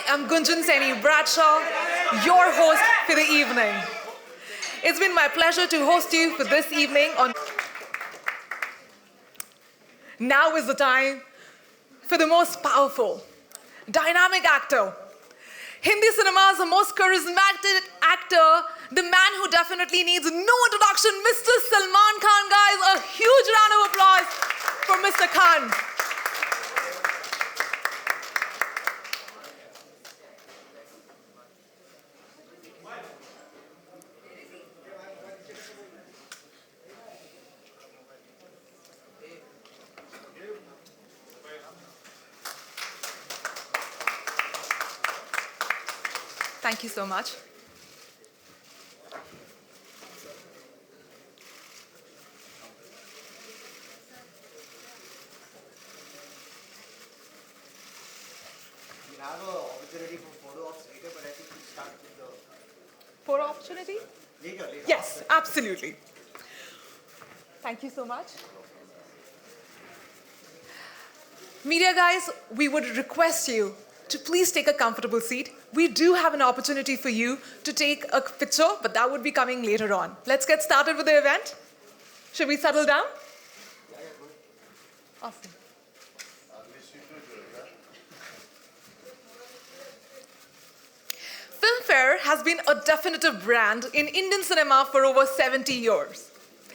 am Gunjan Seni Bradshaw, your host for the evening. It's been my pleasure to host you for this evening on... Now is the time for the most powerful, dynamic actor. Hindi cinema's most charismatic actor, the man who definitely needs no introduction, Mr. Salman Khan, guys. A huge round of applause for Mr. Khan. Thank you so much. We have an opportunity for photo ops later, but I think we start with the... Photo opportunity? Later. Yes, absolutely. Thank you so much. Media guys, we would request you to please take a comfortable seat. We do have an opportunity for you to take a picture, but that would be coming later on. Let's get started with the event. Should we settle down? Yeah, good. Awesome. Filmfare has been a definitive brand in Indian cinema for over 70 years.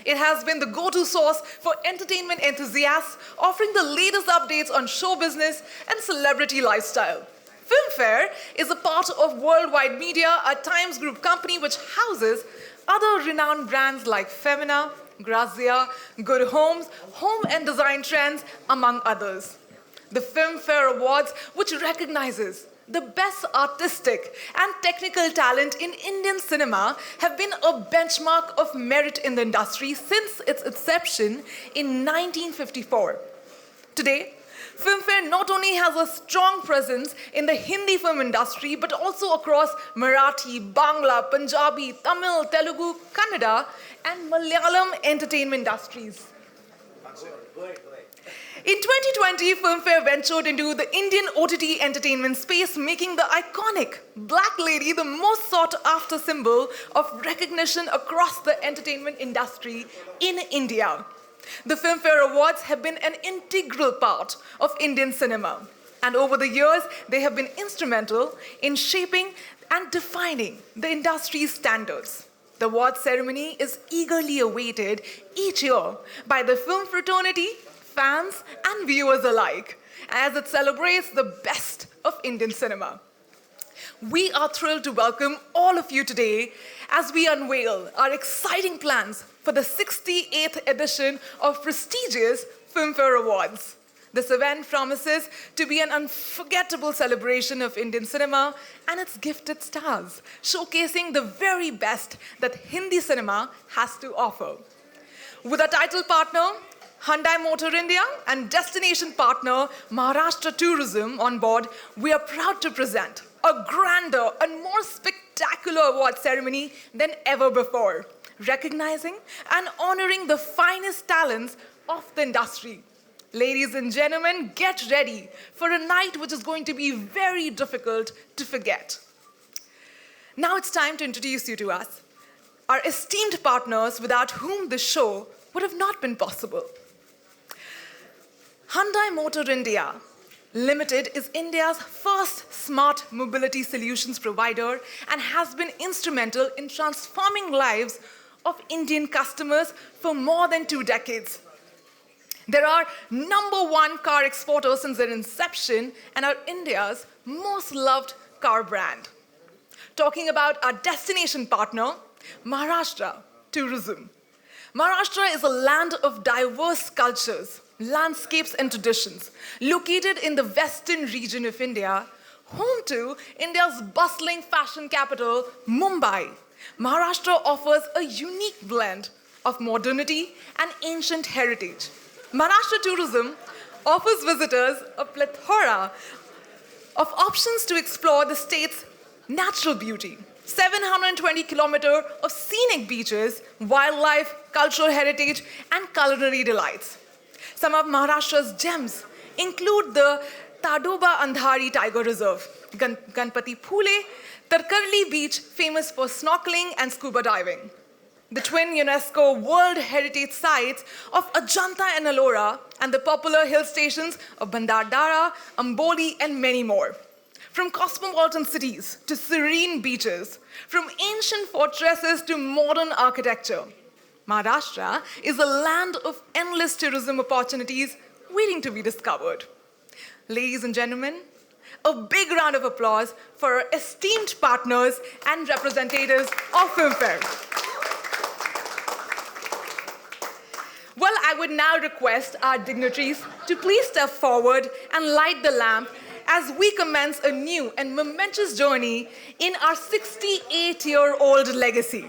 It has been the go-to source for entertainment enthusiasts, offering the latest updates on show business and celebrity lifestyle. Filmfare is a part of Worldwide Media, a Times Group company which houses other renowned brands like Femina, Grazia, Good Homes, Home and Design Trends, among others. The Filmfare Awards, which recognizes the best artistic and technical talent in Indian cinema, have been a benchmark of merit in the industry since its inception in 1954. Today, Filmfare not only has a strong presence in the Hindi film industry, but also across Marathi, Bangla, Punjabi, Tamil, Telugu, Kannada, and Malayalam entertainment industries. Go ahead. In 2020, Filmfare ventured into the Indian OTT entertainment space, making the iconic Black Lady the most sought-after symbol of recognition across the entertainment industry in India. The Filmfare Awards have been an integral part of Indian cinema, and over the years, they have been instrumental in shaping and defining the industry's standards. The award ceremony is eagerly awaited each year by the film fraternity, fans, and viewers alike, as it celebrates the best of Indian cinema. We are thrilled to welcome all of you today as we unveil our exciting plans for the 68th edition of prestigious Filmfare Awards. This event promises to be an unforgettable celebration of Indian cinema and its gifted stars, showcasing the very best that Hindi cinema has to offer. With our title partner, Hyundai Motor India, and destination partner Maharashtra Tourism on board, we are proud to present a grander and more spectacular award ceremony than ever before, recognizing and honoring the finest talents of the industry. Ladies and gentlemen, get ready for a night which is going to be very difficult to forget. Now it's time to introduce you to us, our esteemed partners without whom the show would have not been possible. Hyundai Motor India Limited is India's first smart mobility solutions provider and has been instrumental in transforming lives of Indian customers for more than 2 decades. They are #1 car exporter since their inception and are India's most loved car brand. Talking about our destination partner, Maharashtra Tourism. Maharashtra is a land of diverse cultures, landscapes, and traditions, located in the western region of India, home to India's bustling fashion capital, Mumbai. Maharashtra offers a unique blend of modernity and ancient heritage. Maharashtra Tourism offers visitors a plethora of options to explore the state's natural beauty. 720 kilometers of scenic beaches, wildlife, cultural heritage, and culinary delights. Some of Maharashtra's gems include the Tadoba Andhari Tiger Reserve, Ganpati Phule, Tarkarli Beach, famous for snorkeling and scuba diving. The twin UNESCO World Heritage Sites of Ajanta and Ellora, and the popular hill stations of Bandardara, Amboli, and many more. From cosmopolitan cities to serene beaches, from ancient fortresses to modern architecture, Maharashtra is a land of endless tourism opportunities waiting to be discovered. Ladies and gentlemen, a big round of applause for our esteemed partners and representatives of Filmfare. Well, I would now request our dignitaries to please step forward and light the lamp as we commence a new and momentous journey in our 68-year-old legacy.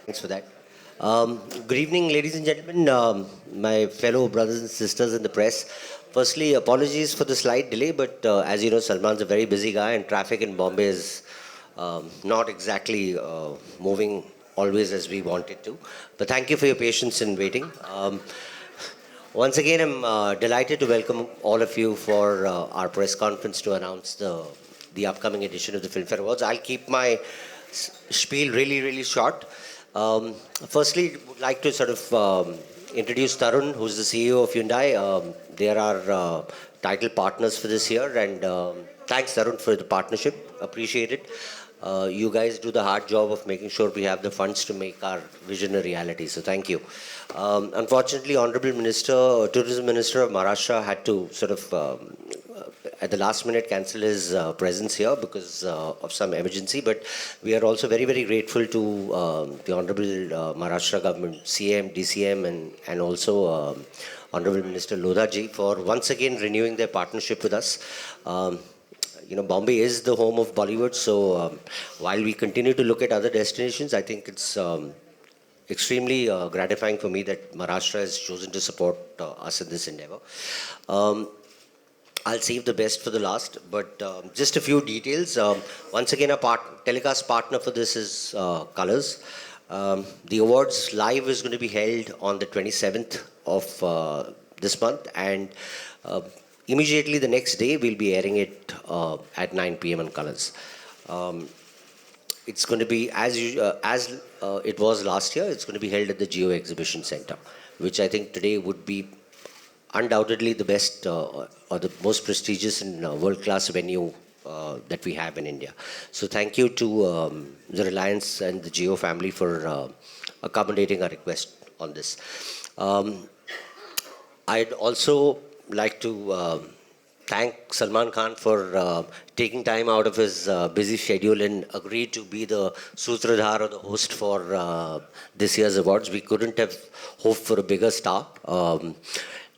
Thanks for that. Good evening, ladies and gentlemen, my fellow brothers and sisters in the press. Firstly, apologies for the slight delay, but as you know, Salman's a very busy guy, and traffic in Bombay is not exactly moving always as we want it to. But thank you for your patience in waiting. Once again, I'm delighted to welcome all of you for our press conference to announce the upcoming edition of the Filmfare Awards. I'll keep my spiel really short. Firstly, would like to sort of introduce Tarun, who's the CEO of Hyundai. They are our title partners for this year, and thanks, Tarun, for the partnership. Appreciate it. You guys do the hard job of making sure we have the funds to make our vision a reality, so thank you. Unfortunately, Honorable Tourism Minister of Maharashtra had to sort of at the last minute cancel his presence here because of some emergency, but we are also very grateful to the Honorable Maharashtra government, CM, DCM, and also Honorable Minister Lodha ji for once again renewing their partnership with us. You know, Bombay is the home of Bollywood, so while we continue to look at other destinations, I think it's extremely gratifying for me that Maharashtra has chosen to support us in this endeavor. I'll save the best for the last, but just a few details. Once again, our telecast partner for this is Colors. The awards live is going to be held on the 27th of this month, and immediately the next day we'll be airing it at 9 p.m. on Colors. It's going to be as it was last year. It's going to be held at the Geo Exhibition Center, which I think today would be undoubtedly the best or the most prestigious and world-class venue that we have in India. So thank you to the Reliance and the Geo family for accommodating our request on this. I'd also like to thank Salman Khan for taking time out of his busy schedule and agreed to be the Sutradhar or the host for this year's awards. We couldn't have hoped for a bigger star.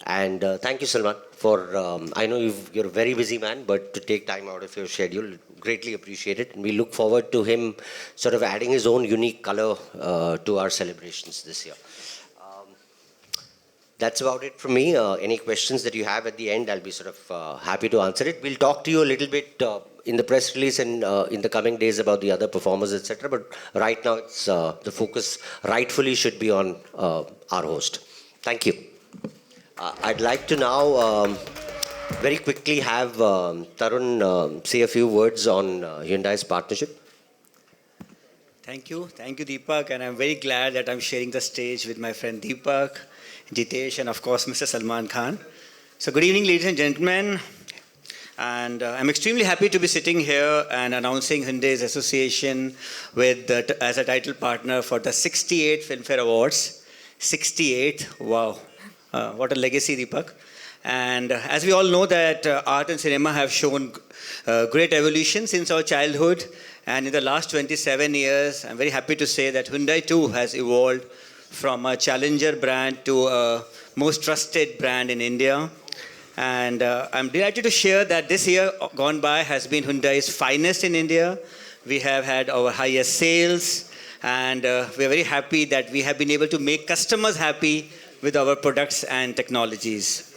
And thank you, Salman, for, I know you're a very busy man, but to take time out of your schedule, greatly appreciate it. And we look forward to him sort of adding his own unique color to our celebrations this year. That's about it from me. Any questions that you have at the end, I'll be sort of happy to answer it. We'll talk to you a little bit in the press release and in the coming days about the other performers, etc. But right now, it's the focus rightfully should be on our host. Thank you. I'd like to now very quickly have Tarun say a few words on Hyundai's partnership. Thank you, Deepak, and I'm very glad that I'm sharing the stage with my friend Deepak, Jitesh, and of course, Mr. Salman Khan. So good evening, ladies and gentlemen. And I'm extremely happy to be sitting here and announcing Hyundai's association with as a title partner for the 68th Filmfare Awards. 68, wow. What a legacy, Deepak. And as we all know that art and cinema have shown great evolution since our childhood. And in the last 27 years, I'm very happy to say that Hyundai too has evolved from a challenger brand to a most trusted brand in India. And I'm delighted to share that this year gone by has been Hyundai's finest in India. We have had our highest sales, and we're very happy that we have been able to make customers happy with our products and technologies.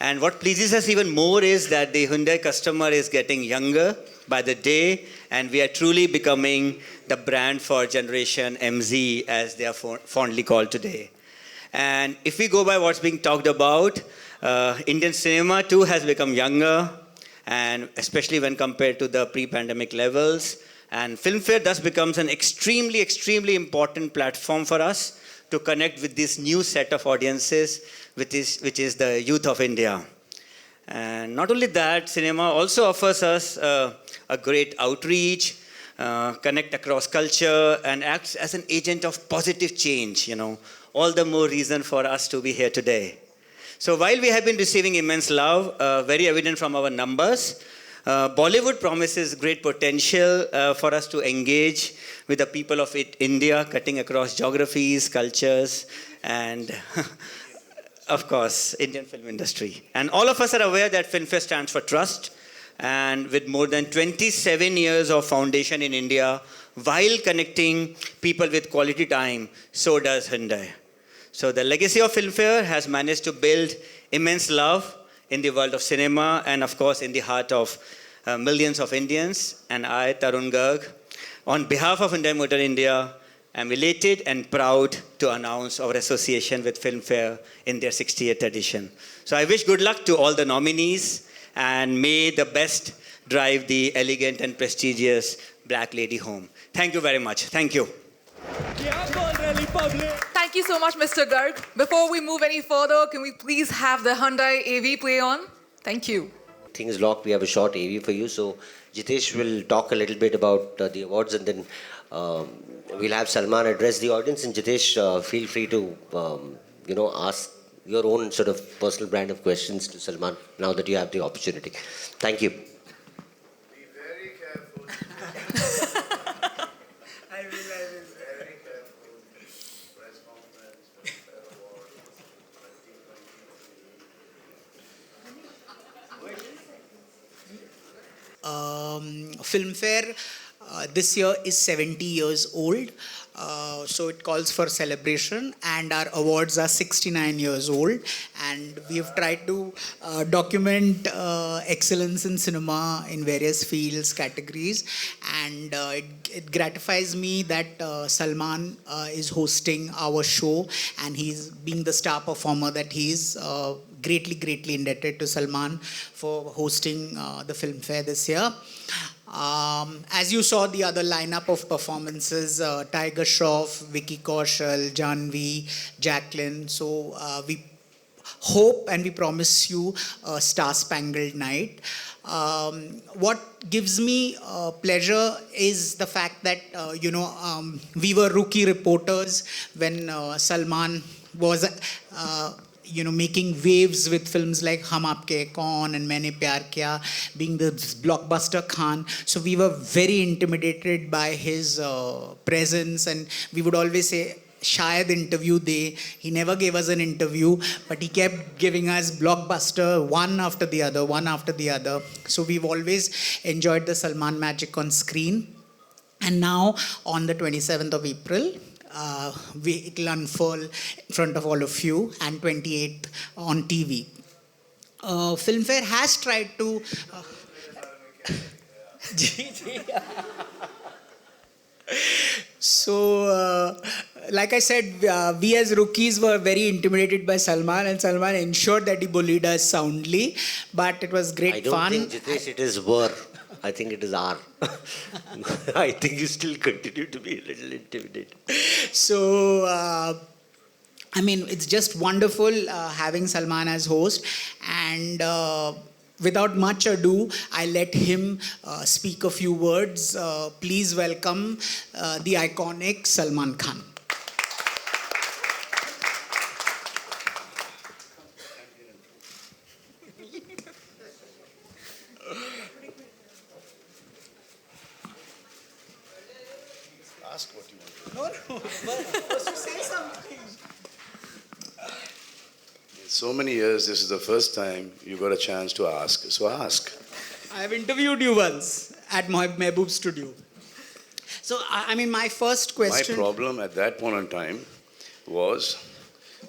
And what pleases us even more is that the Hyundai customer is getting younger by the day, and we are truly becoming the brand for Generation MZ, as they are fondly called today. And if we go by what's being talked about, Indian cinema too has become younger, and especially when compared to the pre-pandemic levels. And Filmfare thus becomes an extremely, extremely important platform for us to connect with this new set of audiences, which is the youth of India. And not only that, cinema also offers us a great outreach, connect across culture, and acts as an agent of positive change, all the more reason for us to be here today. So while we have been receiving immense love, very evident from our numbers, Bollywood promises great potential for us to engage with the people of India, cutting across geographies, cultures, and of course, Indian film industry. And all of us are aware that Filmfare stands for trust, and with more than 27 years of foundation in India, while connecting people with quality time, so does Hyundai. So the legacy of Filmfare has managed to build immense love in the world of cinema and, of course, in the heart of millions of Indians. And I, Tarun Garg, on behalf of Hyundai Motor India, am elated and proud to announce our association with Filmfare in their 60th edition. So I wish good luck to all the nominees, and may the best drive the elegant and prestigious Black Lady home. Thank you very much. Thank you. Thank you so much, Mr. Garg. Before we move any further, can we please have the Hyundai AV play on? Thank you. Things locked, we have a short AV for you. So Jitesh will talk a little bit about the awards, and then we'll have Salman address the audience. And Jitesh, feel free to ask your own sort of personal brand of questions to Salman now that you have the opportunity. Thank you. Be very careful. I will. Very careful. Press conference, Filmfare Award, 2023. Filmfare this year is 70 years old, so it calls for celebration, and our awards are 69 years old, and we have tried to document excellence in cinema in various fields, categories, and it gratifies me that Salman is hosting our show, and he's being the star performer that he is. Greatly indebted to Salman for hosting the Filmfare this year. As you saw the other lineup of performances, Tiger Shroff, Vicky Kaushal, Janvi, Jacqueline. So we hope and we promise you a star-spangled night. What gives me pleasure is the fact that, we were rookie reporters when Salman was making waves with films like Hum Aapke Kaun and Maine Pyar Kiya, being the blockbuster Khan. So we were very intimidated by his presence, and we would always say, Shayad interview de. He never gave us an interview, but he kept giving us blockbuster one after the other. So we've always enjoyed the Salman magic on screen. And now on the 27th of April, it will unfurl in front of all of you, and 28th on TV. Filmfare has tried to... So, like I said, we as rookies were very intimidated by Salman, and Salman ensured that he bullied us soundly. But it was great I don't fun. think, Jitesh, it is were. I think it is are. I think you still continue to be a little intimidated. So, I mean, it's just wonderful having Salman as host. And without much ado, I let him speak a few words. Please welcome the iconic Salman Khan. Ask what you want. No, but say something. In so many years, this is the first time you got a chance to ask. So ask. I have interviewed you once at Mehboob studio. So, I mean, my first My question. problem at that point in time was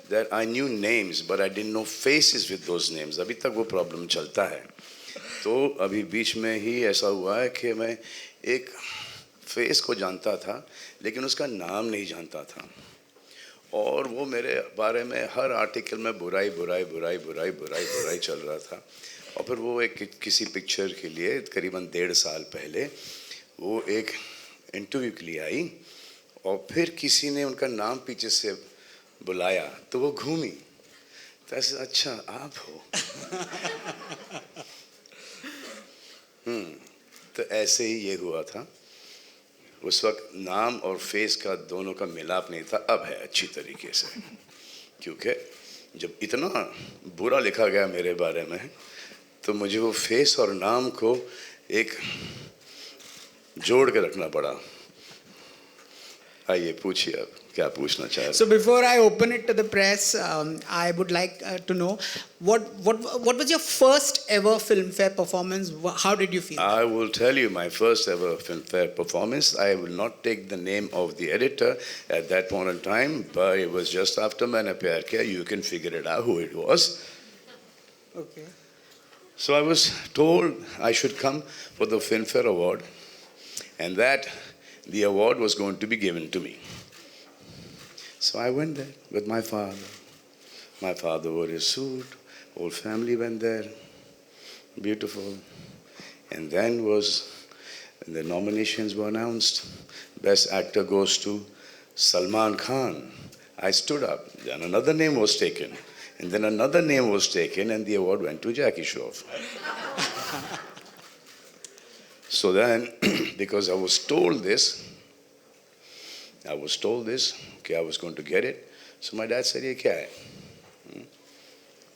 that I knew names, but I didn't know faces with those names. अभी तक वो problem चलता है. तो अभी बीच में ही ऐसा हुआ है कि मैं एक फेस को जानता था, लेकिन उसका नाम नहीं जानता था. और वो मेरे बारे में हर आर्टिकल में बुराई चल रहा था. और फिर वो एक किसी पिक्चर के लिए करीबन 1.5 साल पहले वो एक इंटरव्यू के लिए आई, और फिर किसी ने उनका नाम पीछे से बुलाया तो वो घूमी, तो ऐसे अच्छा आप हो. तो ऐसे ही ये हुआ था. उस वक्त नाम और फेस का दोनों का मिलाप नहीं था. अब है अच्छी तरीके से, क्योंकि जब इतना बुरा लिखा गया मेरे बारे में तो मुझे वो फेस और नाम को एक जोड़ के रखना पड़ा. आइए पूछिए अब क्या पूछना चाह रहे. So before I open it to the press, I would like to know what was your first ever Filmfare performance? How did you feel? I will tell you my first ever Filmfare performance. I will not take the name of the editor at that point in time, but it was just after Maine Pyar Kiya. You can figure it out who it was. Okay. So I was told I should come for the Filmfare Award, and that the award was going to be given to me. So I went there with my father. My father wore his suit. Whole family went there. Beautiful. And then the nominations were announced. Best actor goes to Salman Khan. I stood up. Then another name was taken. And then another name was taken, and the award went to Jackie Shroff. So then, because I was told this, okay, I was going to get it. So my dad said, "Ye kya hai?"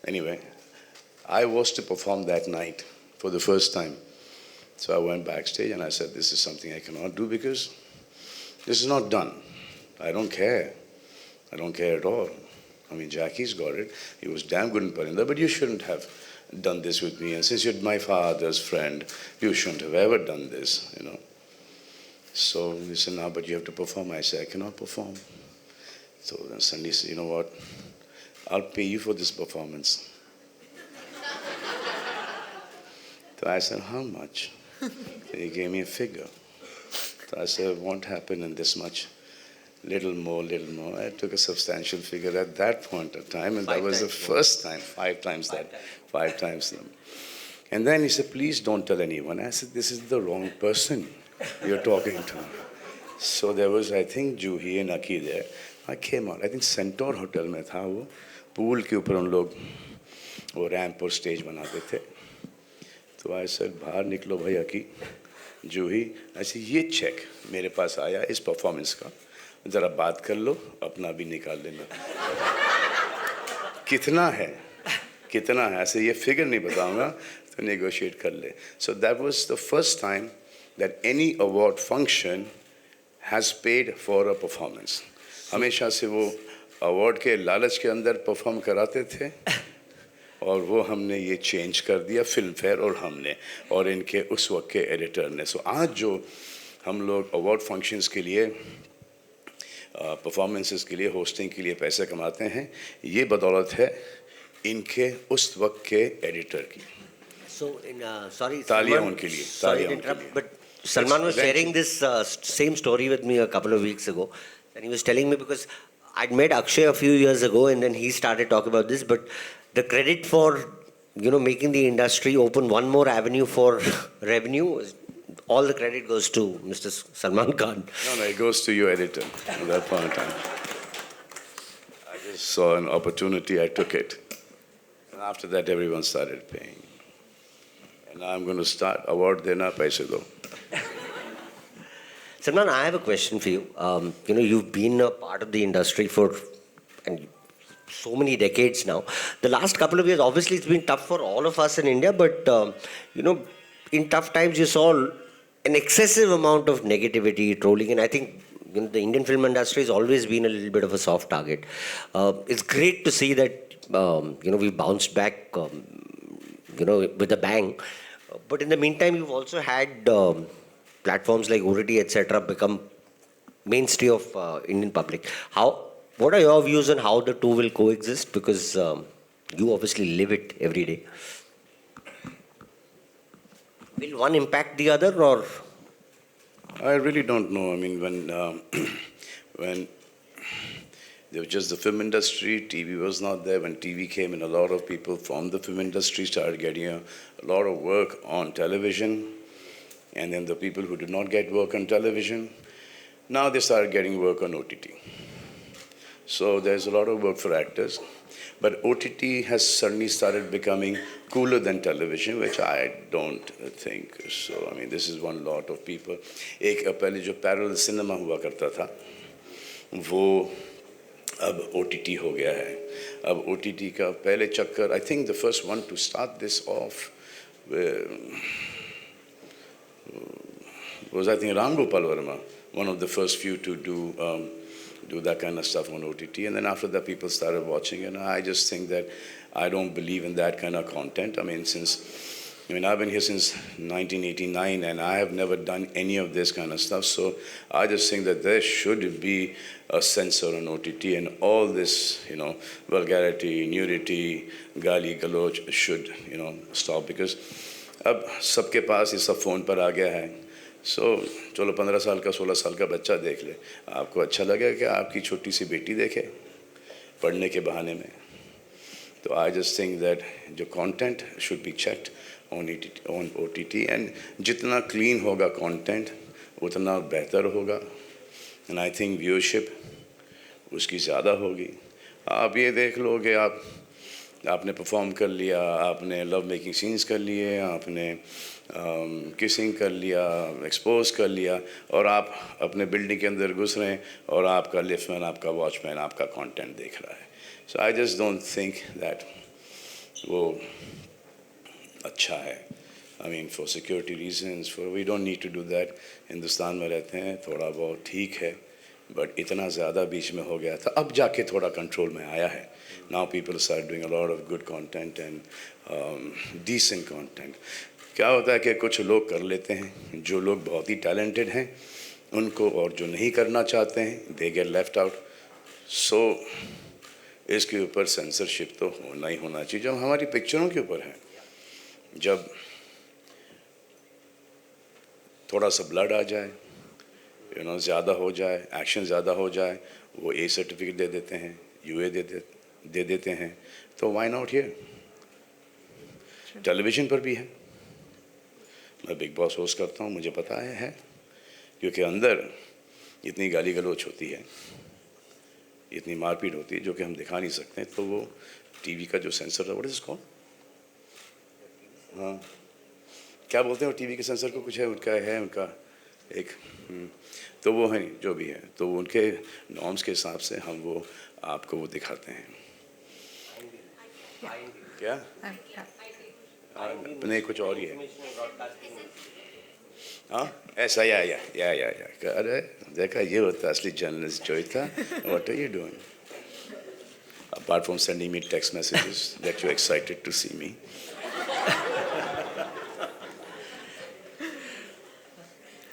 Anyway, I was to perform that night for the first time. So I went backstage and I said, "This is something I cannot do because this is not done. I don't care. I don't care at all. I mean, Jackie's got it. He was damn good in Parinda, but you shouldn't have done this with me. And since you're my father's friend, you shouldn't have ever done this, you know." So he said, "No, but you have to perform." I said, "I cannot perform." So then suddenly he said, "You know what? I'll pay you for this performance." So I said, "How much?" So he gave me a figure. So I said, "It won't happen in this much. Little more. I took a substantial figure at that point of time, and that was the first time, 5 times that, 5 times them. And then he said, "Please don't tell anyone." I said, "This is the wrong person you're talking to." So there was, I think, Juhi and Aki there. I came out. I think Centaur Hotel में था वो. Pool के ऊपर उन लोग वो ramp और stage बनाते थे. तो I said, "बाहर निकलो भाई Aki." Juhi, I said, "ये check मेरे पास आया इस performance का. जरा बात कर लो, अपना भी निकाल लेना." कितना है ऐसे ये फिगर नहीं बताऊंगा, तो negotiate कर ले. So that was the first time that any award function has paid for a performance. हमेशा से वो award के लालच के अंदर perform कराते थे, और वो हमने ये change कर दिया Filmfare और हमने और इनके उस वक्त के editor ने. So आज जो हम लोग award functions के लिए परफॉर्मेंसेस के लिए होस्टिंग के लिए पैसे कमाते हैं, ये बदौलत है इनके उस वक्त के एडिटर की. So, sorry, तालियां Salman, उनके लिए, sorry to तालियां उनके interrupt, लिए. but Salman was Let's sharing this same story with me a couple of weeks ago. And he was telling me because I'd met Akshay a few years ago and then he started talking about this, but the credit for, making the industry open one more avenue for revenue, all the credit goes to Mr. Salman Khan. No, it goes to your editor at that point in time. I just saw an opportunity, I took it. And after that, everyone started paying. And now I'm going to start award dena paise do. Salman, I have a question for you. You've been a part of the industry for and so many decades now. The last couple of years, obviously, it's been tough for all of us in India, but, in tough times, you saw an excessive amount of negativity, trolling, and I think the Indian film industry has always been a little bit of a soft target. It's great to see that, we bounced back, with a bang. But in the meantime, you've also had platforms like OTT, etc., become mainstay of Indian public. What are your views on how the two will coexist? Because you obviously live it every day. Will one impact the other, or? I really don't know. I mean, when there was just the film industry, TV was not there. When TV came in, a lot of people from the film industry started getting a lot of work on television. And then the people who did not get work on television, now they started getting work on OTT. So there's a lot of work for actors. But OTT has suddenly started becoming cooler than television, which I don't think. So, I mean, this is one lot of people. एक पहले जो parallel cinema हुआ करता था, वो अब OTT हो गया है. अब OTT का पहले चक्कर, I think the first one to start this off was, I think, Ram Gopal Verma, one of the first few to do that kind of stuff on OTT. And then after that, people started watching. And I just think that I don't believe in that kind of content. I mean, I've been here since 1989, and I have never done any of this kind of stuff. So I just think that there should be a censor on OTT, and all this, vulgarity, nudity, gali, galoch should, stop, because अब सबके पास ये सब phone पर आ गया है. सो चलो 15 साल का 16 साल का बच्चा देख ले, आपको अच्छा लगेगा कि आपकी छोटी सी बेटी देखे पढ़ने के बहाने में. तो आई जस्ट थिंक दैट जो content should be checked on OTT, and जितना क्लीन होगा कंटेंट उतना बेहतर होगा. एंड आई थिंक व्यूअरशिप उसकी ज़्यादा होगी. आप ये देख लोगे, आपने परफॉर्म कर लिया, आपने लव मेकिंग सीन्स कर लिए, आपने किसिंग कर लिया, एक्सपोज कर लिया, और आप अपने बिल्डिंग के अंदर घुस रहे हैं और आपका लिफ्टमैन, आपका वॉचमैन आपका कंटेंट देख रहा है. So I just don't think that वो अच्छा है. I mean for security reasons, for we don't need to do that. Hindustan में रहते हैं, थोड़ा बहुत ठीक है, बट इतना ज़्यादा बीच में हो गया था. अब जाके थोड़ा कंट्रोल में आया है. Now people start doing a lot of good content and decent content. क्या होता है कि कुछ लोग कर लेते हैं, जो लोग बहुत ही talented हैं उनको, और जो नहीं करना चाहते हैं they get left out. So इसके ऊपर censorship तो होना ही होना चाहिए. जब हमारी पिक्चरों के ऊपर है, जब थोड़ा सा ब्लड आ जाए, ज़्यादा हो जाए, एक्शन ज़्यादा हो जाए, वो A सर्टिफिकेट दे देते हैं, UA दे देते हैं. तो वाई नॉट हियर. टेलीविज़न पर भी है. मैं बिग बॉस होस्ट करता हूँ, मुझे पता है, क्योंकि अंदर इतनी गाली गलौच होती है, इतनी मारपीट होती है, जो कि हम दिखा नहीं सकते. तो वो टीवी का जो सेंसर था, व्हाट इज कॉल्ड, हाँ क्या बोलते हैं वो टीवी के सेंसर को, कुछ है उनका एक तो वो है जो भी है, तो उनके नॉर्म्स के हिसाब से हम वो आपको वो दिखाते हैं. क्या नहीं, कुछ और ही है. हाँ ऐसा या अरे देखा, ये होता असली जर्नलिस्ट जोइता. What are you doing apart from sending me text messages that you're excited to see me?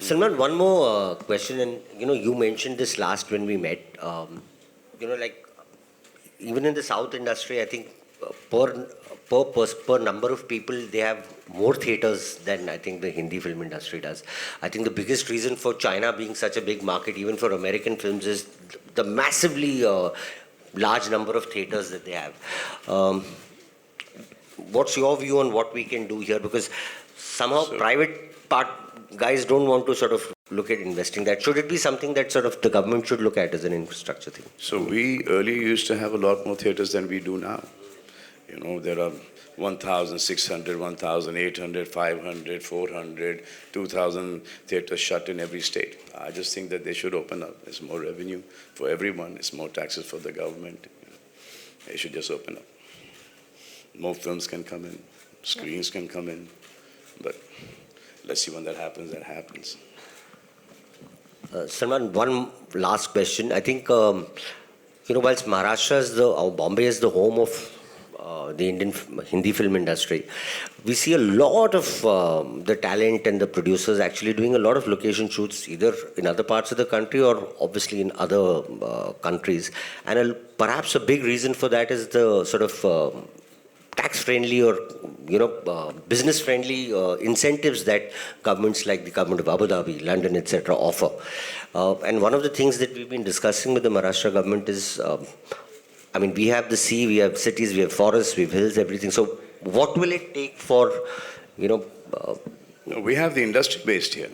Salman, one more question, and you mentioned this last when we met. Like even in the South industry, I think per number of people, they have more theaters than I think the Hindi film industry does. I think the biggest reason for China being such a big market, even for American films, is the massively large number of theaters that they have. What's your view on what we can do here? Because somehow private part guys don't want to sort of look at investing that. Should it be something that sort of the government should look at as an infrastructure thing? So we earlier used to have a lot more theaters than we do now. You know, there are 1,600, 1,800, 500, 400, 2,000 theaters shut in every state. I just think that they should open up. There's more revenue for everyone. It's more taxes for the government. They should just open up. More films can come in. Screens can come in. But let's see when that happens, that happens. Salman, one last question. I think, whilst Maharashtra is Bombay is the home of the Indian Hindi film industry, we see a lot of the talent and the producers actually doing a lot of location shoots either in other parts of the country or obviously in other countries. And perhaps a big reason for that is the sort of tax-friendly or business-friendly incentives that governments like the government of Abu Dhabi, London, etc. offer. And one of the things that we've been discussing with the Maharashtra government is, we have the sea, we have cities, we have forests, we have hills, everything. So what will it take for, We have the industry based here.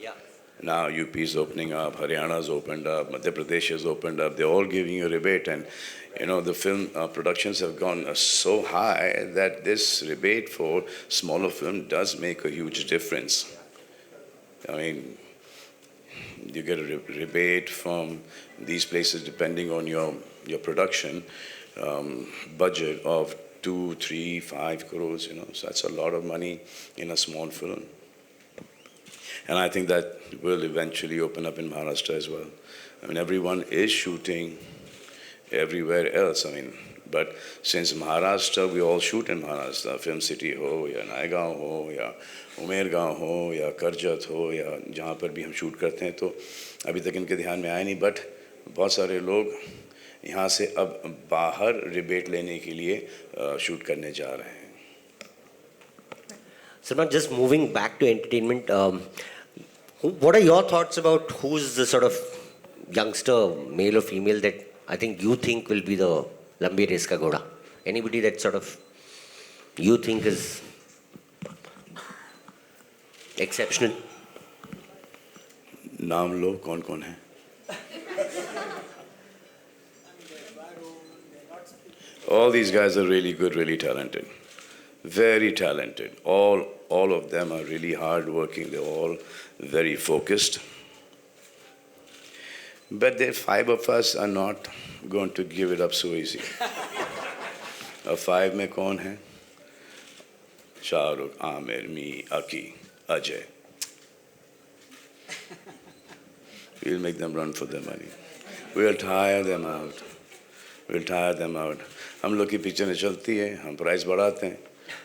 Yeah. Now UP is opening up, Haryana's opened up, Madhya Pradesh has opened up. They're all giving you a rebate, and the film productions have gone so high that this rebate for smaller film does make a huge difference. You get a rebate from these places depending on your production budget of 2, 3, 5 crores, so that's a lot of money in a small film. And I think that will eventually open up in Maharashtra as well. Everyone is shooting everywhere else. But since Maharashtra, we all shoot in Maharashtra, Film City ho, या नायगांव हो, या उमेरगांव हो, या करजत हो, या जहाँ पर भी हम शूट करते हैं, तो अभी तक इनके ध्यान में आया नहीं. बट बहुत सारे लोग यहाँ से अब बाहर रिबेट लेने के लिए शूट करने जा रहे हैं. Salman, just moving back to entertainment, what are your thoughts about who's the sort of youngster, male or female, that I think you think will be the Lambi Race Ka Ghoda? Anybody that sort of you think is exceptional? नाम लो कौन कौन है. All these guys are really good, really talented. Very talented. All of them are really hard working. They're all very focused. But the 5 of us are not going to give it up so easy. 5 में कौन है? Shahrukh, Aamir, me, Aki, Ajay. We'll make them run for their money. We'll tire them out. We'll tire them out. हम लोग की पिक्चरें चलती हैं, हम प्राइस बढ़ाते हैं,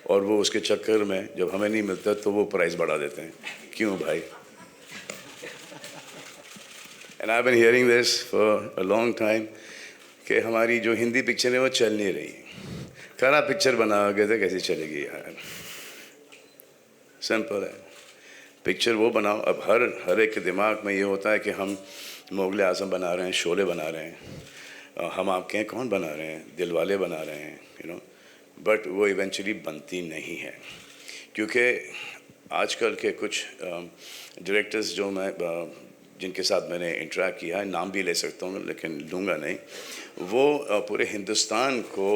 और वो उसके चक्कर में जब हमें नहीं मिलता तो वो प्राइस बढ़ा देते हैं. क्यों भाई? And I've been hearing this for a long time कि हमारी जो हिंदी पिक्चरें वो चल नहीं रही. खराब पिक्चर बनाओगे तो कैसे चलेगी यार? सिंपल है. पिक्चर वो बनाओ. अब हर एक के दिमाग में ये होता है कि हम मुगले आजम बना रहे हैं, शोले बना रहे हैं, हम आपके हैं कौन बना रहे हैं, दिलवाले बना रहे हैं, बट वो इवेंचुअली बनती नहीं है. क्योंकि आजकल के कुछ डायरेक्टर्स जिनके साथ मैंने इंटरेक्ट किया है, नाम भी ले सकता हूँ लेकिन लूँगा नहीं, वो पूरे हिंदुस्तान को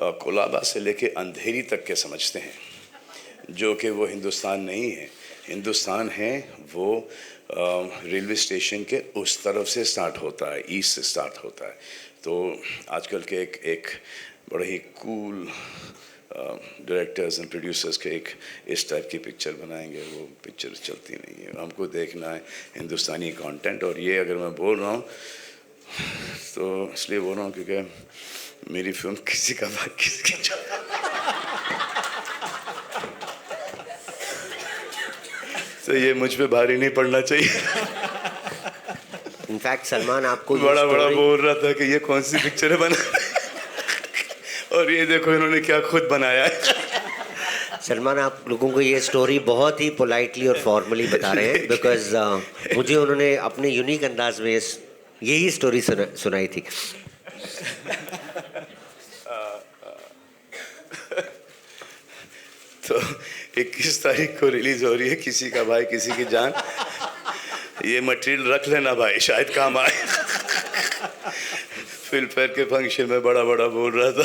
कोलाबा से लेके अंधेरी तक के समझते हैं, जो कि वो हिंदुस्तान नहीं है. हिंदुस्तान है वो रेलवे स्टेशन के उस तरफ से स्टार्ट होता है, ईस्ट से स्टार्ट होता है. तो आजकल के एक बड़े ही कूल डायरेक्टर्स एंड प्रोड्यूसर्स के एक इस टाइप की पिक्चर बनाएंगे, वो पिक्चर चलती नहीं है. हमको देखना है हिंदुस्तानी कंटेंट. और ये अगर मैं बोल रहा हूँ तो इसलिए बोल रहा हूँ क्योंकि मेरी फिल्म किसी का बात तो ये मुझ पे भारी नहीं पड़ना चाहिए. इनफैक्ट सलमान आपको बड़ा बोल रहा था कि ये कौन सी पिक्चर है बना और ये देखो इन्होंने क्या खुद बनाया है. सलमान, आप लोगों को ये स्टोरी बहुत ही पोलाइटली और फॉर्मली बता रहे हैं बिकॉज मुझे उन्होंने अपने यूनिक अंदाज में यही स्टोरी सुनाई थी. तो 21 तारीख को रिलीज हो रही है किसी का भाई किसी की जान. ये मटेरियल रख लेना भाई, शायद काम आए. फिल्म फेयर के फंक्शन में बड़ा बड़ा बोल रहा था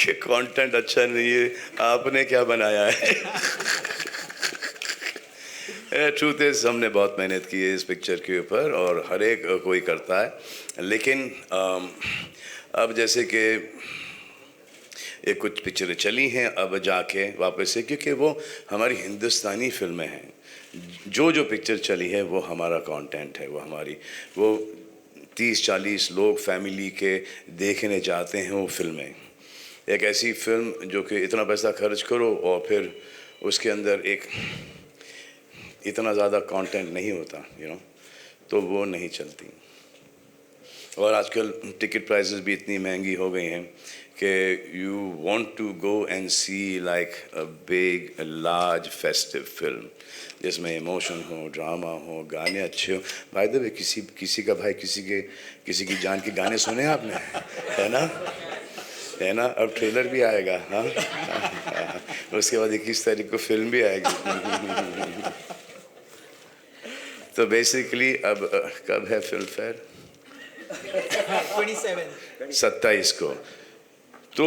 कि कंटेंट अच्छा नहीं है, आपने क्या बनाया है. ट्रूथ इज हमने बहुत मेहनत की है इस पिक्चर के ऊपर और हर एक कोई करता है, लेकिन अब जैसे कि ये कुछ पिक्चरें चली हैं अब जाके वापस से, क्योंकि वो हमारी हिंदुस्तानी फिल्में हैं. जो पिक्चर चली है वो हमारा कंटेंट है, वो 30-40 लोग फैमिली के देखने जाते हैं वो फिल्में. एक ऐसी फिल्म जो कि इतना पैसा खर्च करो और फिर उसके अंदर एक इतना ज़्यादा कंटेंट नहीं होता, तो वो नहीं चलती. और आजकल टिकट प्राइसेस भी इतनी महंगी हो गई हैं कि you want to go and see like a big large festive film जिसमें इमोशन हो, ड्रामा हो, गाने अच्छे हो. बाय द वे किसी का भाई किसी की जान के गाने सुने आपने? है ना. अब ट्रेलर भी आएगा. हाँ. उसके बाद 21 तारीख को फिल्म भी आएगी. तो बेसिकली अब कब है फिल्म फेयर? 27 को. तो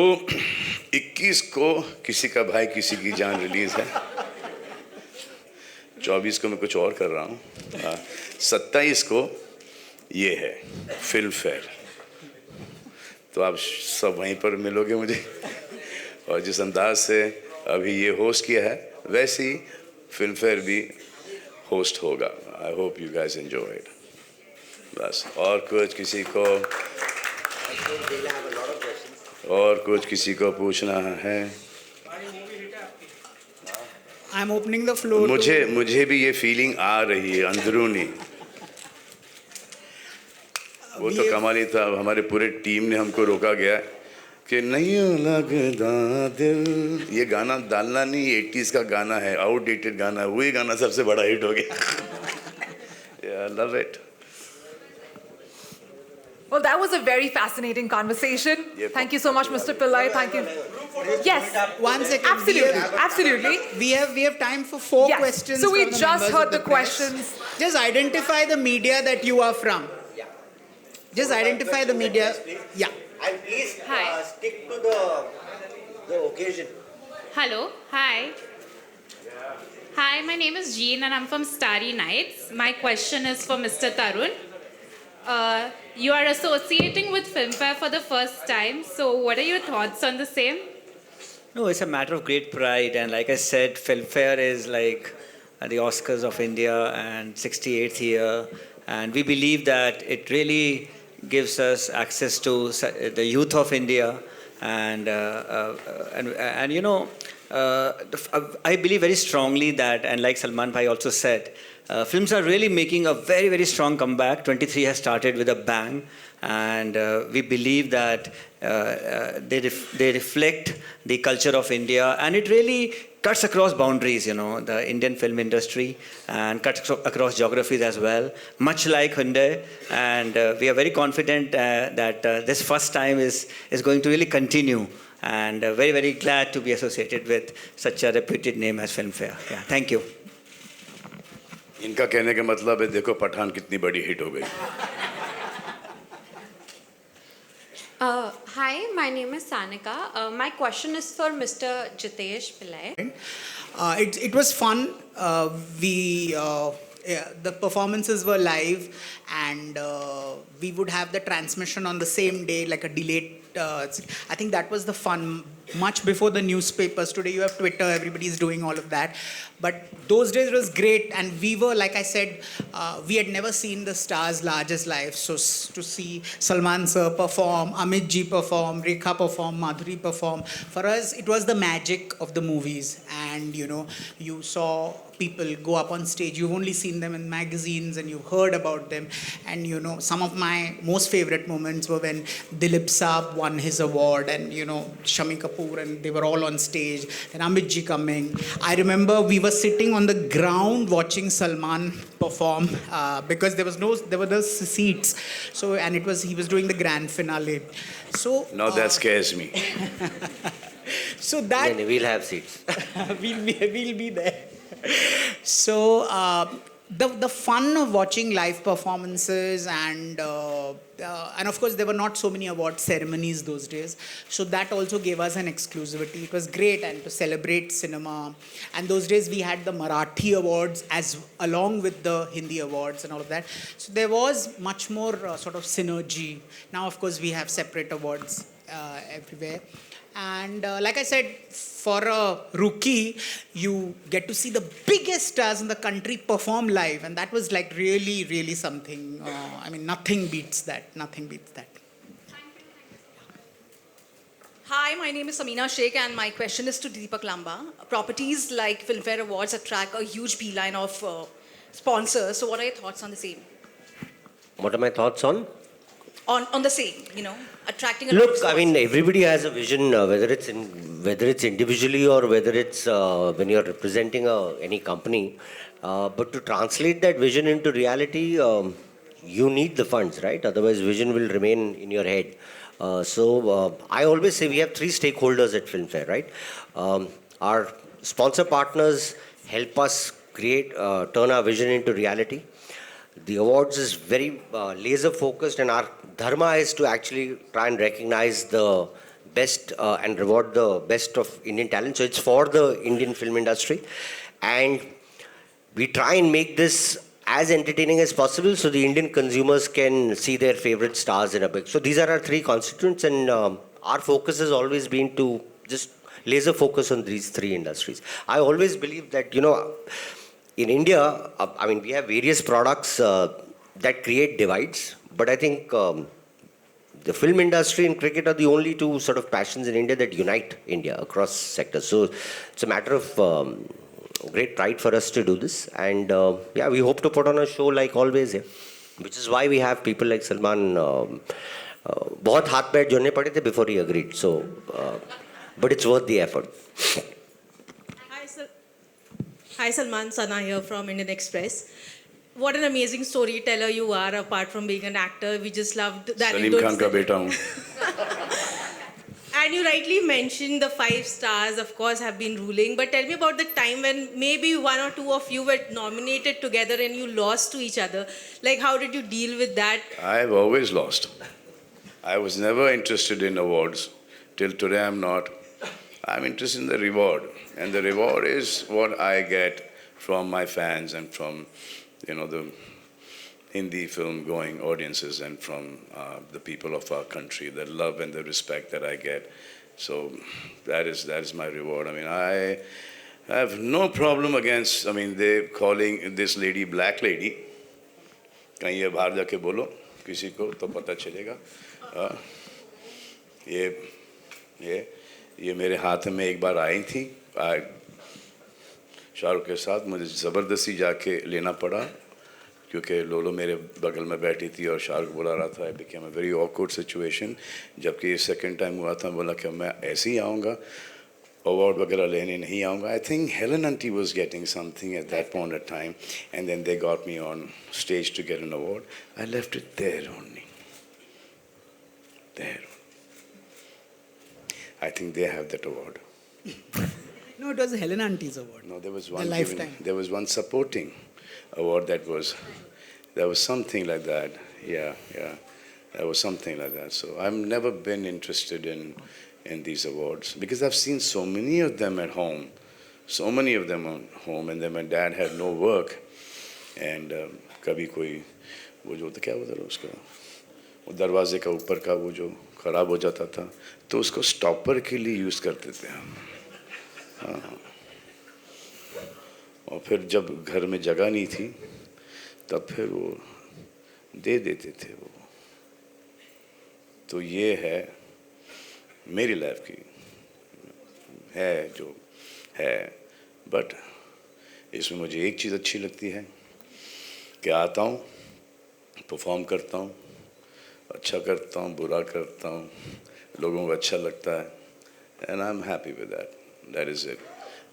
21 को किसी का भाई किसी की जान रिलीज है. 24 को मैं कुछ और कर रहा हूँ. 27 को ये है फिल्म फेयर. तो आप सब वहीं पर मिलोगे मुझे. और जिस अंदाज से अभी ये होस्ट किया है वैसे ही फिल्म फेयर भी होस्ट होगा. I hope you guys enjoy it. बस. और कुछ किसी को पूछना है? I'm opening the floor. मुझे भी ये फीलिंग आ रही है अंदरूनी. वो तो कमाल था. हमारे पूरे टीम ने हमको रोका गया कि नहीं लगता दिल. ये गाना डालना नहीं, 80s का गाना है, आउटडेटेड गाना है. वही गाना सबसे बड़ा हिट हो गया. Yeah, love it. Well, that was a very fascinating conversation. Thank you so much, Mr. Pillai. Thank you. Yes. 1 second. Absolutely. We have time for 4 Yes. questions. So we from the just members heard of the press. questions. Just identify the media that you are from. Just identify the media. Yeah. And please Hi. stick to the occasion. Hello. Hi. Hi, my name is Jean and I'm from Starry Nights. My question is for Mr. Tarun. You are associating with Filmfare for the first time, so what are your thoughts on the same? No, it's a matter of great pride, and like I said, Filmfare is like the Oscars of India and 68th year, and we believe that it really gives us access to the youth of India, and I believe very strongly that, and like Salman Bhai also said, films are really making a very, very strong comeback. 23 has started with a bang, and we believe that they reflect the culture of India, and it really cuts across boundaries, the Indian film industry, and cuts across geographies as well, much like Hyundai. And we are very confident that this first time is going to really continue, and very, very glad to be associated with such a reputed name as Filmfare. Yeah, thank you. इनका कहने का मतलब है देखो पठान कितनी बड़ी hit हो गई. Hi, my name is Sanika. My question is for Mr. Jitesh Pillai. It was fun. The performances were live, and we would have the transmission on the same day, like a delayed. I think that was the fun. Much before the newspapers. Today you have Twitter, everybody's doing all of that. But those days was great, and we were, like I said, we had never seen the stars large as life. So to see Salman sir perform, Amit ji perform, Rekha perform, Madhuri perform, for us it was the magic of the movies. And you saw people go up on stage. You've only seen them in magazines and you've heard about them. And some of my most favorite moments were when Dilip Saab won his award, and Shami Kapoor, and they were all on stage, and Amit ji coming. I remember we were sitting on the ground watching Salman perform because there were no seats. So, and he was doing the grand finale. So Now that scares me. so that We'll have seats. we'll be there. So the fun of watching live performances, and of course there were not so many award ceremonies those days, so that also gave us an exclusivity. It was great, and to celebrate cinema. And those days we had the Marathi awards along with the Hindi awards and all of that. So there was much more sort of synergy. Now of course we have separate awards everywhere. And like I said, for a rookie, you get to see the biggest stars in the country perform live, and that was like really, really something. Nothing beats that. Nothing beats that. Hi, my name is Samina Sheikh, and my question is to Deepak Lamba. Properties like Filmfare Awards attract a huge beeline of sponsors. So, what are your thoughts on the same? What are my thoughts on? On the same, attracting a lot of Look, sponsors. everybody has a vision, whether it's individually or whether it's when you're representing any company. But to translate that vision into reality, you need the funds, right? Otherwise, vision will remain in your head. So I always say we have three stakeholders at Filmfare, right? Our sponsor partners help us turn our vision into reality. The awards is very laser focused, and our dharma is to actually try and recognize the best and reward the best of Indian talent. So it's for the Indian film industry, and we try and make this as entertaining as possible so the Indian consumers can see their favorite stars in a big. So these are our three constituents, and our focus has always been to just laser focus on these three industries. I always believe that in India, we have various products that create divides, but I think the film industry and cricket are the only two sort of passions in India that unite India across sectors. So it's a matter of great pride for us to do this, and we hope to put on a show like always here, which is why we have people like Salman. बहुत हाथ पैर जोड़ने पड़े थे before he agreed. So, but it's worth the effort. Hi, Salman, Sana here from Indian Express. What an amazing storyteller you are, apart from being an actor. We just loved that. Salim Khan ka beta hoon. And you rightly mentioned the 5 stars, of course, have been ruling. But tell me about the time when maybe one or two of you were nominated together and you lost to each other. Like, how did you deal with that? I've always lost. I was never interested in awards. Till today I'm not. I'm interested in the reward. And the reward is what I get from my fans and from, the Hindi film going audiences, and from the people of our country, the love and the respect that I get. So that is my reward. I have no problem against, they're calling this lady black lady. कहीं ये बाहर जाके बोलो किसी को तो पता चलेगा. ये मेरे हाथ में एक बार आई थी शाहरुख के साथ. मुझे ज़बरदस्ती जाके लेना पड़ा क्योंकि लोलो मेरे बगल में बैठी थी और शाहरुख बुला रहा था. It became a very awkward situation. जबकि ये second time हुआ था, बोला कि मैं ऐसे ही आऊँगा, award वगैरह लेने नहीं आऊँगा. I think Helen Auntie was getting something at that point of time, and then they got me on stage to get an award. I left it there only. There. I think they have that award. No, it was Helen Auntie's award. No, there was one lifetime. There was one supporting award there was something like that. Yeah. There was something like that. So I've never been interested in these awards because I've seen so many of them at home. And then my dad had no work, and कभी कोई वो जो क्या होता था उसका वो दरवाजे का ऊपर का वो जो खराब हो जाता था तो उसको स्टॉपर के लिए यूज़ करते थे हम. हाँ. और फिर जब घर में जगह नहीं थी तब फिर वो दे देते थे वो. तो ये है मेरी लाइफ की है जो है. बट इसमें मुझे एक चीज़ अच्छी लगती है कि आता हूँ, परफॉर्म करता हूँ, अच्छा करता हूँ, बुरा करता हूँ, लोगों को अच्छा लगता है, and I am happy with that, that is it.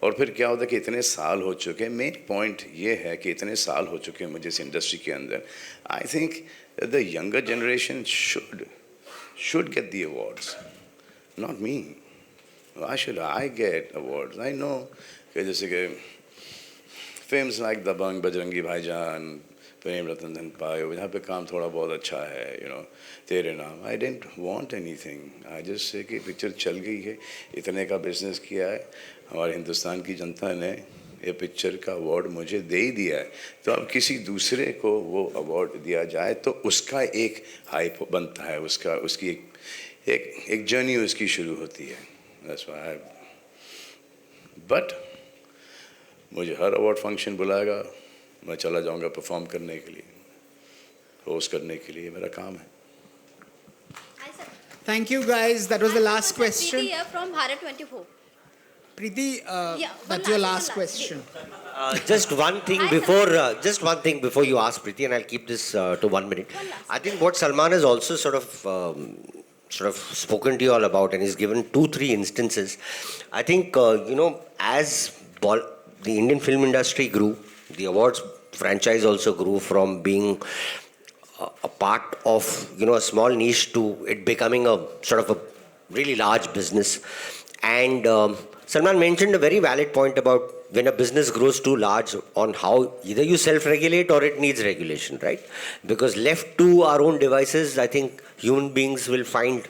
और फिर क्या होता है कि इतने साल हो चुके हैं, मेन पॉइंट ये है कि इतने साल हो चुके हैं मुझे इस इंडस्ट्री के अंदर, I think the younger generation should get the awards, not me. Why should I get awards? I know कि जैसे कि films like दबंग, बजरंगी भाईजान, प्रेम रतन धन पायो, यहाँ पे काम थोड़ा बहुत अच्छा है, you know, तेरे नाम। I didn't want anything. I just say कि पिक्चर चल गई है, इतने का बिजनेस किया है, हमारे हिंदुस्तान की जनता ने ये पिक्चर का अवार्ड मुझे दे ही दिया है, तो अब किसी दूसरे को वो अवार्ड दिया जाए तो उसका एक हाइप बनता है, उसकी एक जर्नी उसकी शुरू होती है। That's why बट मुझे हर अवार्ड फंक्शन बुलाएगा, मैं चला जाऊंगा परफॉर्म करने के लिए, होस्ट करने के लिए, मेरा काम है। Thank you guys. That was the last question. Preeti from Bharat 24. Preeti, Yeah, that's your last question. Just one thing before you ask Preeti, and I'll keep this to 1 minute. I think what Salman has also sort of spoken to you all about, and he's given 2-3 instances. I think as the Indian film industry grew, the awards franchise also grew from being a part of a small niche to it becoming a sort of a really large business. And Salman mentioned a very valid point about when a business grows too large, on how either you self-regulate or it needs regulation, right? Because left to our own devices, I think human beings will find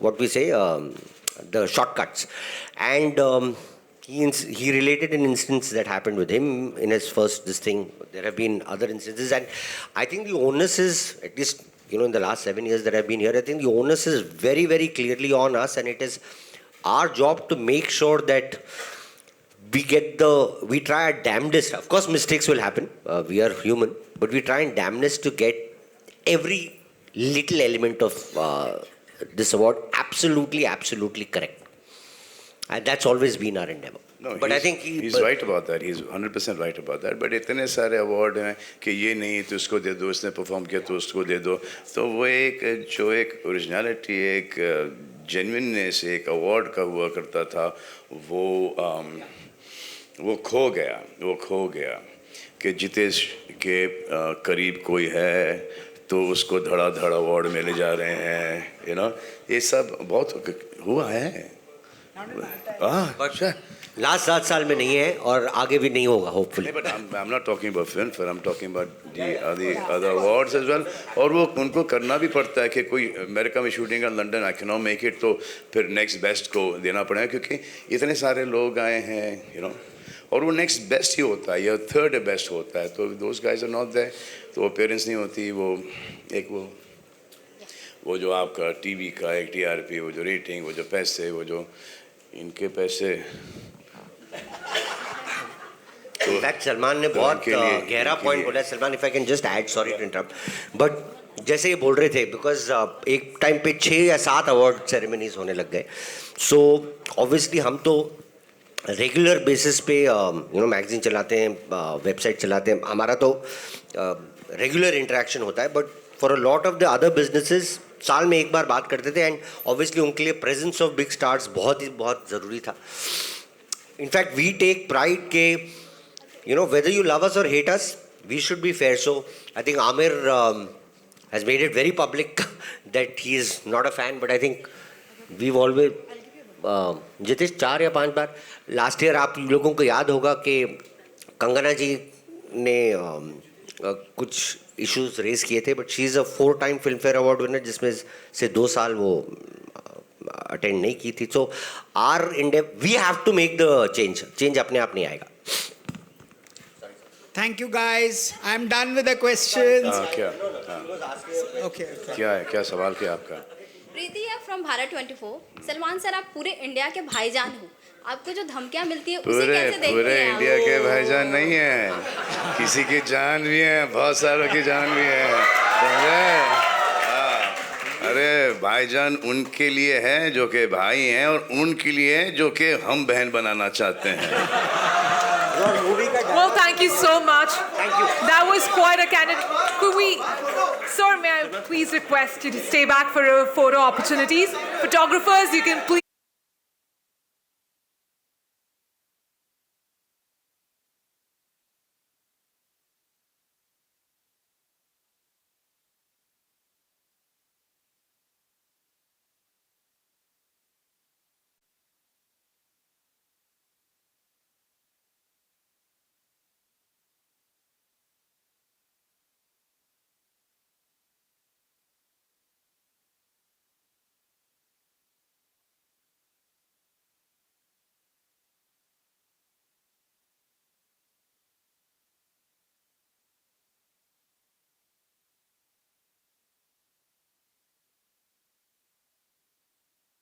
what we say the shortcuts. And he related an instance that happened with him in his first this thing. There have been other instances, and I think the onus is, at least in the last 7 years that I've been here, I think the onus is very, very clearly on us, and it is our job to make sure that we try our damnedest. Of course, mistakes will happen. We are human, but we try and damnedest to get every little element of this award absolutely correct. And that's always been our endeavor. No, but I think he's right about that. He's 100% right about that. But इतने सारे award हैं कि ये नहीं तो उसको दे दो, इसने परफॉर्म किया तो उसको दे दो, तो वो एक ओरिजिनलिटी, एक जेन्युइननेस एक अवार्ड का हुआ करता था, वो खो गया कि जितेश के करीब कोई है तो उसको धड़ाधड़ अवार्ड मिले जा रहे हैं, ये सब बहुत हुआ है। लास्ट 7 साल में नहीं है और आगे भी नहीं होगा, hopefully. But I'm not talking about Filmfare. I'm talking about the other awards as well. और वो उनको करना भी पड़ता है कि कोई अमेरिका में शूटिंग है, London I cannot make it, तो फिर नेक्स्ट बेस्ट को देना पड़ेगा क्योंकि इतने सारे लोग आए हैं, और वो नेक्स्ट बेस्ट ही होता है या थर्ड बेस्ट होता है, तो those guys are not there, तो वो पेरेंट्स नहीं होती, वो जो आपका टीवी का एक TRP, वो जो रेटिंग, वो जो पैसे, वो जो इनके पैसे। इनफैक्ट सलमान ने बहुत गहरा पॉइंट बोला। Salman, if I can just add, sorry to interrupt, but जैसे ये बोल रहे थे, बिकॉज एक टाइम पे 6 या 7 अवार्ड सेरेमनीज होने लग गए, सो ऑब्वियसली हम तो रेगुलर बेसिस पे मैगजीन चलाते हैं, वेबसाइट चलाते हैं, हमारा तो रेगुलर इंटरेक्शन होता है, but for a lot of the other businesses साल में एक बार बात करते थे, एंड ऑब्वियसली उनके लिए प्रेजेंस ऑफ बिग स्टार्स बहुत ज़रूरी था। इनफैक्ट वी टेक प्राइड के whether you love us or hate us, we should be fair. So I think Amir has made it very public that he is not a fan, but I think we've always Jitesh 4 या 5 बार last year आप लोगों को याद होगा कि कंगना जी ने कुछ issues raise किए थे, but she is a 4-time Filmfare award winner, जिसमें से 2 साल वो अटेंड नहीं की थी। So are we have to make the change अपने आप नहीं आएगा। Thank you guys. I'm done with the questions. क्या सवाल क्या आपका? प्रीति है from Bharat 24. सलमान सर, आप पूरे इंडिया के भाईजान हो, आपको जो धमकियां मिलती है उसे कैसे देखते हैं? पूरे इंडिया के भाईजान नहीं है, किसी की जान भी है, बहुत सारों की जान भी है, समझे? अरे भाईजान उनके लिए है जो कि भाई हैं, और उनके लिए जो कि हम बहन बनाना चाहते हैं। मूवी का Well, thank you so much. Thank you. That was quite a candid. Could we, sir, may I please request you to stay back for photo opportunities? Photographers, you can please.